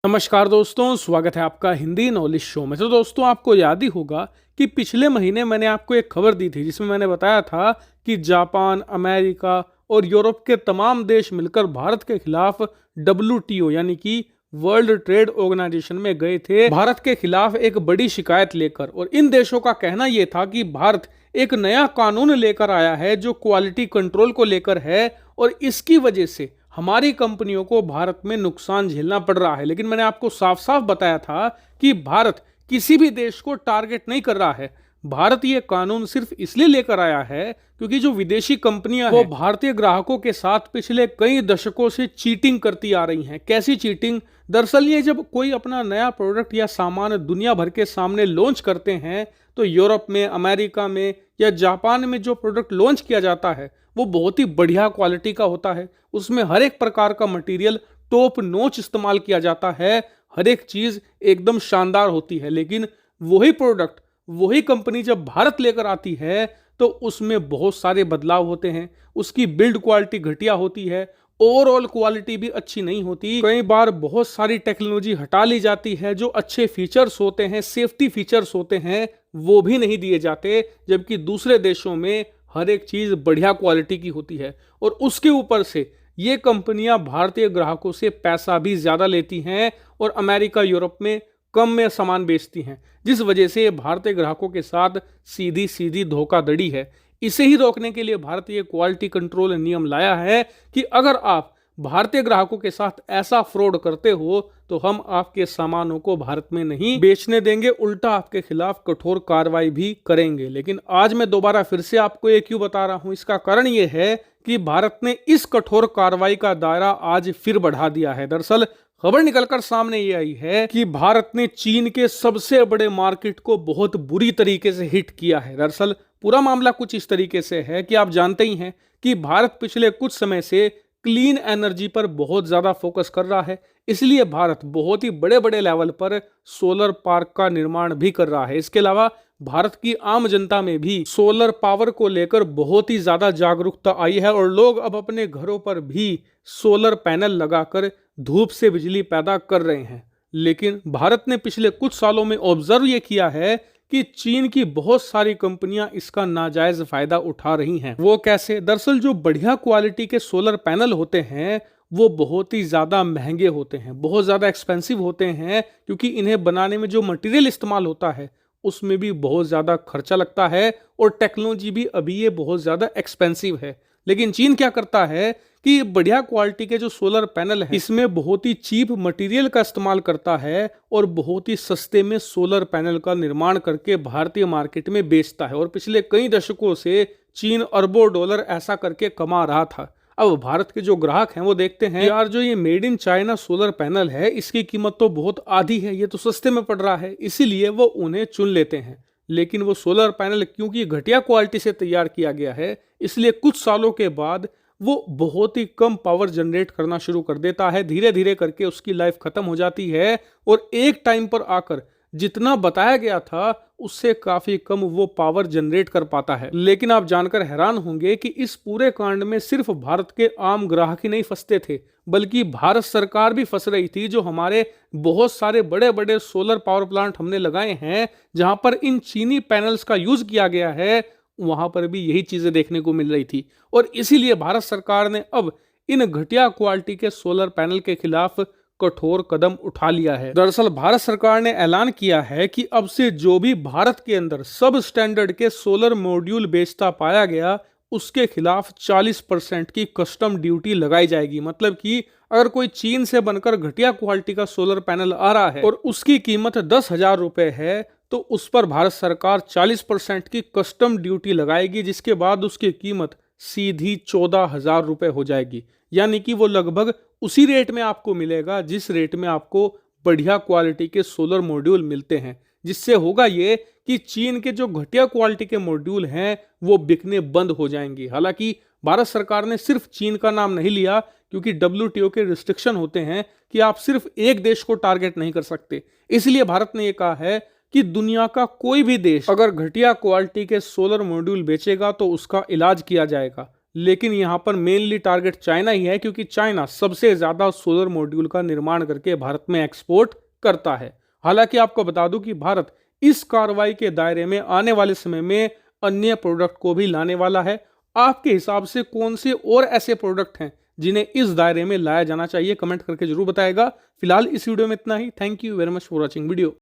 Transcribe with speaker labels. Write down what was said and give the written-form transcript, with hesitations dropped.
Speaker 1: नमस्कार दोस्तों, स्वागत है आपका हिंदी नॉलेज शो में। तो दोस्तों, आपको याद ही होगा कि पिछले महीने मैंने आपको एक खबर दी थी जिसमें मैंने बताया था कि जापान, अमेरिका और यूरोप के तमाम देश मिलकर भारत के खिलाफ WTO यानी कि वर्ल्ड ट्रेड ऑर्गेनाइजेशन में गए थे भारत के खिलाफ एक बड़ी शिकायत लेकर। और इन देशों का कहना यह था कि भारत एक नया कानून लेकर आया है जो क्वालिटी कंट्रोल को लेकर है और इसकी वजह से हमारी कंपनियों को भारत में नुकसान झेलना पड़ रहा है। लेकिन मैंने आपको साफ साफ बताया था कि भारत किसी भी देश को टारगेट नहीं कर रहा है। भारत ये कानून सिर्फ इसलिए लेकर आया है क्योंकि जो विदेशी कंपनियां हैं वो भारतीय ग्राहकों के साथ पिछले कई दशकों से चीटिंग करती आ रही हैं। कैसी चीटिंग? दरअसल ये जब कोई अपना नया प्रोडक्ट या सामान दुनिया भर के सामने लॉन्च करते हैं तो यूरोप में, अमेरिका में या जापान में जो प्रोडक्ट लॉन्च किया जाता है वो बहुत ही बढ़िया क्वालिटी का होता है। उसमें हर एक प्रकार का मटेरियल टॉप नॉच इस्तेमाल किया जाता है, हर एक चीज एकदम शानदार होती है। लेकिन वही प्रोडक्ट वही कंपनी जब भारत लेकर आती है तो उसमें बहुत सारे बदलाव होते हैं। उसकी बिल्ड क्वालिटी घटिया होती है, ओवरऑल क्वालिटी भी अच्छी नहीं होती। कई बार बहुत सारी टेक्नोलॉजी हटा ली जाती है, जो अच्छे फीचर्स होते हैं, सेफ्टी फीचर्स होते हैं, वो भी नहीं दिए जाते। जबकि दूसरे देशों में हर एक चीज बढ़िया क्वालिटी की होती है और उसके ऊपर से ये कंपनियां भारतीय ग्राहकों से पैसा भी ज्यादा लेती हैं और अमेरिका, यूरोप में कम में सामान बेचती हैं, जिस वजह से भारतीय ग्राहकों के साथ सीधी सीधी धोखाधड़ी है। इसे ही रोकने के लिए भारत ये क्वालिटी कंट्रोल नियम लाया है कि अगर आप भारतीय ग्राहकों के साथ ऐसा फ्रॉड करते हो तो हम आपके सामानों को भारत में नहीं बेचने देंगे, उल्टा आपके खिलाफ कठोर कार्रवाई भी करेंगे। लेकिन आज मैं दोबारा फिर से आपको ये क्यों बता रहा हूं, इसका कारण ये है कि भारत ने इस कठोर कार्रवाई का दायरा आज फिर बढ़ा दिया है। दरअसल खबर निकलकर सामने ये आई है कि भारत ने चीन के सबसे बड़े मार्केट को बहुत बुरी तरीके से हिट किया है। दरअसल पूरा मामला कुछ इस तरीके से है कि आप जानते ही हैं कि भारत पिछले कुछ समय से क्लीन एनर्जी पर बहुत ज्यादा फोकस कर रहा है। इसलिए भारत बहुत ही बड़े बड़े लेवल पर सोलर पार्क का निर्माण भी कर रहा है। इसके अलावा भारत की आम जनता में भी सोलर पावर को लेकर बहुत ही ज्यादा जागरूकता आई है और लोग अब अपने घरों पर भी सोलर पैनल लगाकर धूप से बिजली पैदा कर रहे हैं। लेकिन भारत ने पिछले कुछ सालों में ऑब्जर्व ये किया है कि चीन की बहुत सारी कंपनियां इसका नाजायज फायदा उठा रही हैं। वो कैसे? दरअसल जो बढ़िया क्वालिटी के सोलर पैनल होते हैं वो बहुत ही ज्यादा महंगे होते हैं, बहुत ज्यादा एक्सपेंसिव होते हैं, क्योंकि इन्हें बनाने में जो मटेरियल इस्तेमाल होता है उसमें भी बहुत ज्यादा खर्चा लगता है और टेक्नोलॉजी भी अभी ये बहुत ज्यादा एक्सपेंसिव है। लेकिन चीन क्या करता है कि बढ़िया क्वालिटी के जो सोलर पैनल है इसमें बहुत ही चीप मटेरियल का इस्तेमाल करता है और बहुत ही सस्ते में सोलर पैनल का निर्माण करके भारतीय मार्केट में बेचता है। और पिछले कई दशकों से चीन अरबों डॉलर ऐसा करके कमा रहा था। अब भारत के जो ग्राहक हैं वो देखते हैं यार, जो ये made in China solar panel है इसकी कीमत तो बहुत आधी है, ये तो सस्ते में पड़ रहा है, इसीलिए वो उन्हें चुन लेते हैं। लेकिन वो सोलर पैनल क्योंकि घटिया क्वालिटी से तैयार किया गया है, इसलिए कुछ सालों के बाद वो बहुत ही कम पावर जनरेट करना शुरू कर देता है। धीरे धीरे करके उसकी लाइफ खत्म हो जाती है और एक टाइम पर आकर जितना बताया गया था उससे काफी कम वो पावर जनरेट कर पाता है। लेकिन आप जानकर हैरान होंगे कि इस पूरे कांड में सिर्फ भारत के आम ग्राहक ही नहीं फंसते थे, बल्कि भारत सरकार भी फंस रही थी। जो हमारे बहुत सारे बड़े बड़े सोलर पावर प्लांट हमने लगाए हैं जहां पर इन चीनी पैनल्स का यूज किया गया है, वहां पर भी यही चीजें देखने को मिल रही थी। और इसीलिए भारत सरकार ने अब इन घटिया क्वालिटी के सोलर पैनल के खिलाफ कठोर कदम उठा लिया है। दरअसल भारत सरकार ने ऐलान किया है कि अब से जो भी भारत के अंदर सब स्टैंडर्ड के सोलर मॉड्यूल बेचता पाया गया उसके खिलाफ 40% की कस्टम ड्यूटी लगाई जाएगी। मतलब कि अगर कोई चीन से बनकर घटिया क्वालिटी का सोलर पैनल आ रहा है और उसकी कीमत 10,000 रुपए है तो उस पर भारत सरकार 40% की कस्टम ड्यूटी लगाएगी, जिसके बाद उसकी कीमत सीधी 14,000 रुपए हो जाएगी। यानी कि वो लगभग उसी रेट में आपको मिलेगा जिस रेट में आपको बढ़िया क्वालिटी के सोलर मॉड्यूल मिलते हैं। जिससे होगा ये कि चीन के जो घटिया क्वालिटी के मॉड्यूल हैं वो बिकने बंद हो जाएंगे। हालांकि भारत सरकार ने सिर्फ चीन का नाम नहीं लिया, क्योंकि WTO के रिस्ट्रिक्शन होते हैं कि आप सिर्फ एक देश को टारगेट नहीं कर सकते। इसलिए भारत ने यह कहा है कि दुनिया का कोई भी देश अगर घटिया क्वालिटी के सोलर मॉड्यूल बेचेगा तो उसका इलाज किया जाएगा। लेकिन यहाँ पर मेनली टारगेट चाइना ही है, क्योंकि चाइना सबसे ज्यादा सोलर मॉड्यूल का निर्माण करके भारत में एक्सपोर्ट करता है। हालांकि आपको बता दूं कि भारत इस कार्रवाई के दायरे में आने वाले समय में अन्य प्रोडक्ट को भी लाने वाला है। आपके हिसाब से कौन से और ऐसे प्रोडक्ट हैं जिन्हें इस दायरे में लाया जाना चाहिए, कमेंट करके जरूर बताएगा। फिलहाल इस वीडियो में इतना ही। Thank you very much for watching video.